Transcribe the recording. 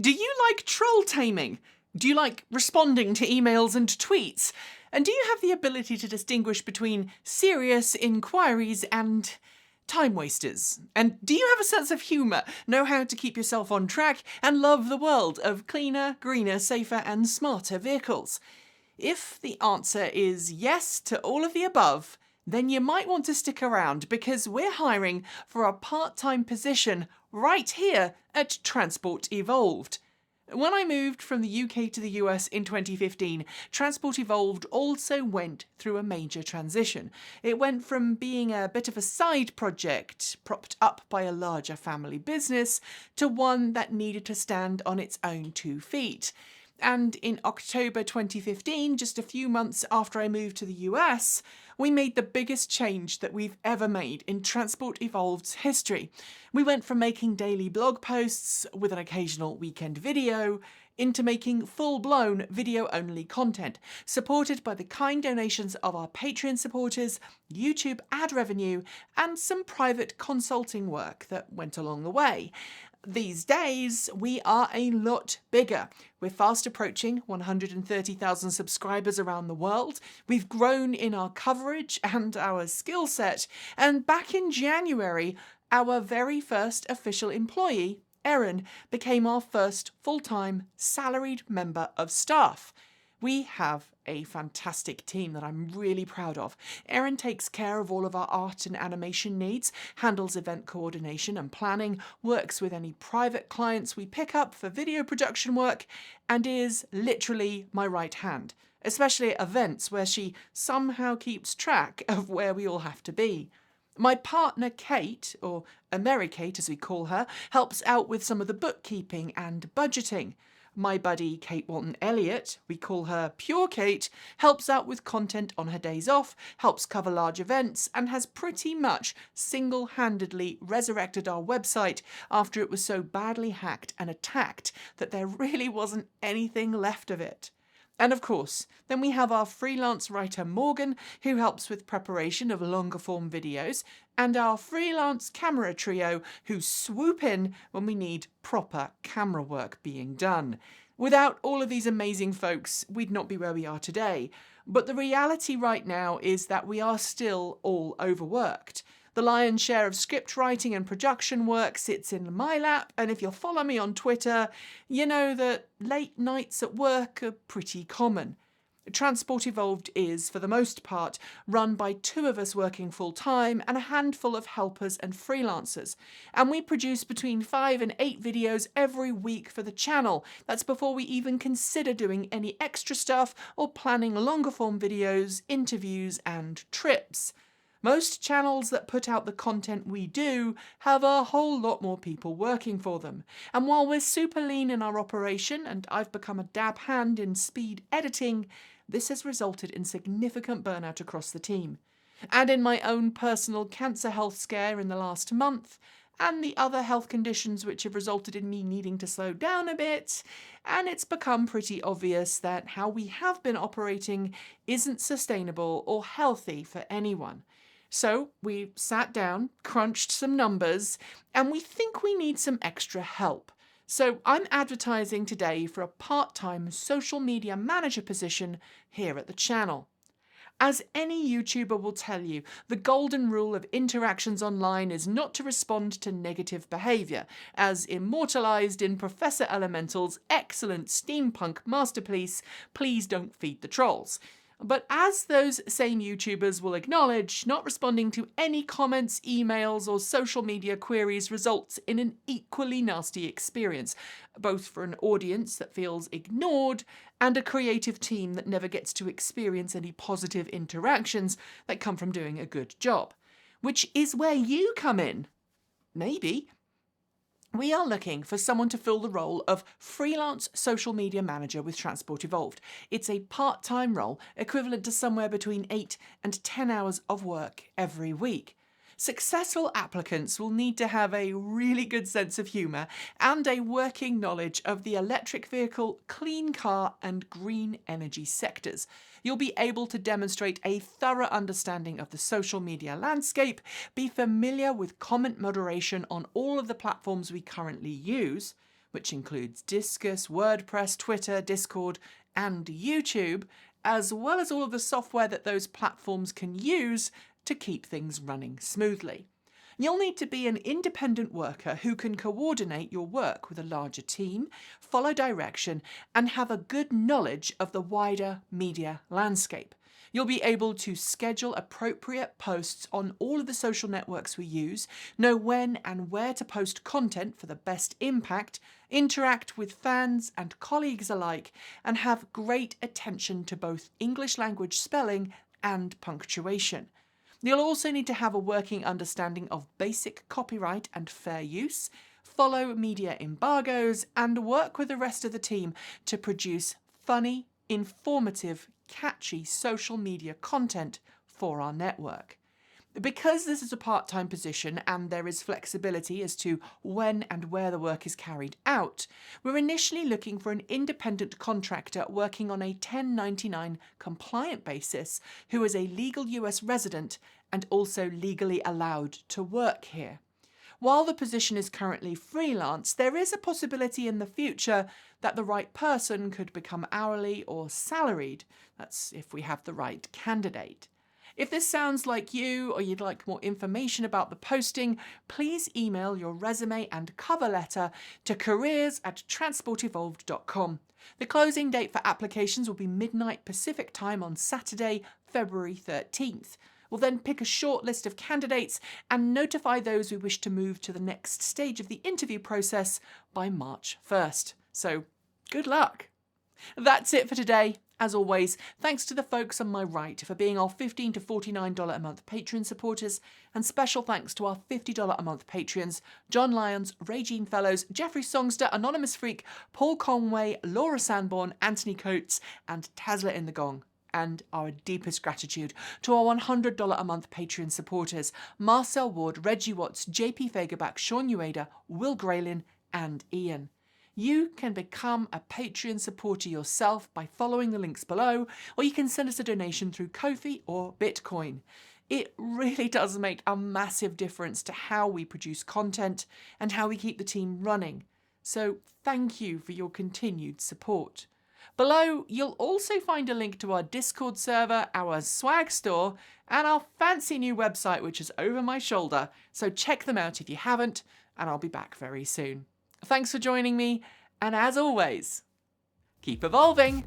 Do you like troll taming? Do you like responding to emails and tweets? And do you have the ability to distinguish between serious inquiries and time wasters? And do you have a sense of humour, know how to keep yourself on track, and love the world of cleaner, greener, safer and smarter vehicles? If the answer is yes to all of the above, then you might want to stick around because we're hiring for a part-time position right here at Transport Evolved. When I moved from the UK to the US in 2015, Transport Evolved also went through a major transition. It went from being a bit of a side project, propped up by a larger family business, to one that needed to stand on its own 2 feet. And in October 2015, just a few months after I moved to the US, we made the biggest change that we've ever made in Transport Evolved's history. We went from making daily blog posts with an occasional weekend video into making full-blown video-only content, supported by the kind donations of our Patreon supporters, YouTube ad revenue, and some private consulting work that went along the way. These days, we are a lot bigger. We're fast approaching 130,000 subscribers around the world. We've grown in our coverage and our skill set. And back in January, our very first official employee, Erin, became our first full-time salaried member of staff. We have a fantastic team that I'm really proud of. Erin takes care of all of our art and animation needs, handles event coordination and planning, works with any private clients we pick up for video production work, and is literally my right hand, especially at events where she somehow keeps track of where we all have to be. My partner Kate, or Amerikate as we call her, helps out with some of the bookkeeping and budgeting. My buddy Kate Walton-Elliott, we call her Pure Kate, helps out with content on her days off, helps cover large events, and has pretty much single-handedly resurrected our website after it was so badly hacked and attacked that there really wasn't anything left of it. And of course, then we have our freelance writer Morgan, who helps with preparation of longer form videos, and our freelance camera trio, who swoop in when we need proper camera work being done. Without all of these amazing folks, we'd not be where we are today. But the reality right now is that we are still all overworked. The lion's share of script writing and production work sits in my lap, and if you'll follow me on Twitter, you know that late nights at work are pretty common. Transport Evolved is, for the most part, run by 2 of us working full-time and a handful of helpers and freelancers. And we produce between 5 and 8 videos every week for the channel. That's before we even consider doing any extra stuff or planning longer-form videos, interviews and trips. Most channels that put out the content we do have a whole lot more people working for them. And while we're super lean in our operation and I've become a dab hand in speed editing, this has resulted in significant burnout across the team. And in my own personal cancer health scare in the last month, and the other health conditions which have resulted in me needing to slow down a bit, and it's become pretty obvious that how we have been operating isn't sustainable or healthy for anyone. So we sat down, crunched some numbers, and we think we need some extra help. So I'm advertising today for a part-time social media manager position here at the channel. As any YouTuber will tell you, the golden rule of interactions online is not to respond to negative behaviour, as immortalised in Professor Elemental's excellent steampunk masterpiece, Please Don't Feed the Trolls. But as those same YouTubers will acknowledge, not responding to any comments, emails or social media queries results in an equally nasty experience, both for an audience that feels ignored and a creative team that never gets to experience any positive interactions that come from doing a good job. Which is where you come in. Maybe. We are looking for someone to fill the role of freelance social media manager with Transport Evolved. It's a part-time role equivalent to somewhere between 8 and 10 hours of work every week. Successful applicants will need to have a really good sense of humour and a working knowledge of the electric vehicle, clean car and green energy sectors. You'll be able to demonstrate a thorough understanding of the social media landscape, be familiar with comment moderation on all of the platforms we currently use, which includes Disqus, WordPress, Twitter, Discord, and YouTube, as well as all of the software that those platforms can use to keep things running smoothly. You'll need to be an independent worker who can coordinate your work with a larger team, follow direction, and have a good knowledge of the wider media landscape. You'll be able to schedule appropriate posts on all of the social networks we use, know when and where to post content for the best impact, interact with fans and colleagues alike, and have great attention to both English language spelling and punctuation. You'll also need to have a working understanding of basic copyright and fair use, follow media embargoes, and work with the rest of the team to produce funny, informative, catchy social media content for our network. Because this is a part-time position and there is flexibility as to when and where the work is carried out, we're initially looking for an independent contractor working on a 1099 compliant basis who is a legal US resident and also legally allowed to work here. While the position is currently freelance, there is a possibility in the future that the right person could become hourly or salaried. That's if we have the right candidate. If this sounds like you or you'd like more information about the posting, please email your resume and cover letter to careers@transportevolved.com. The closing date for applications will be midnight Pacific time on Saturday, February 13th. We'll then pick a short list of candidates and notify those we wish to move to the next stage of the interview process by March 1st. So, good luck. That's it for today. As always, thanks to the folks on my right for being our $15 to $49 a month Patreon supporters, and special thanks to our $50 a month Patreons, John Lyons, Regine Fellows, Jeffrey Songster, Anonymous Freak, Paul Conway, Laura Sanborn, Anthony Coates, and Tazla in the Gong. And our deepest gratitude to our $100 a month Patreon supporters, Marcel Ward, Reggie Watts, JP Fagerback, Sean Ueda, Will Graylin, and Ian. You can become a Patreon supporter yourself by following the links below, or you can send us a donation through Ko-fi or Bitcoin. It really does make a massive difference to how we produce content and how we keep the team running. So thank you for your continued support. Below, you'll also find a link to our Discord server, our swag store, and our fancy new website, which is over my shoulder. So check them out if you haven't, and I'll be back very soon. Thanks for joining me, and as always, keep evolving!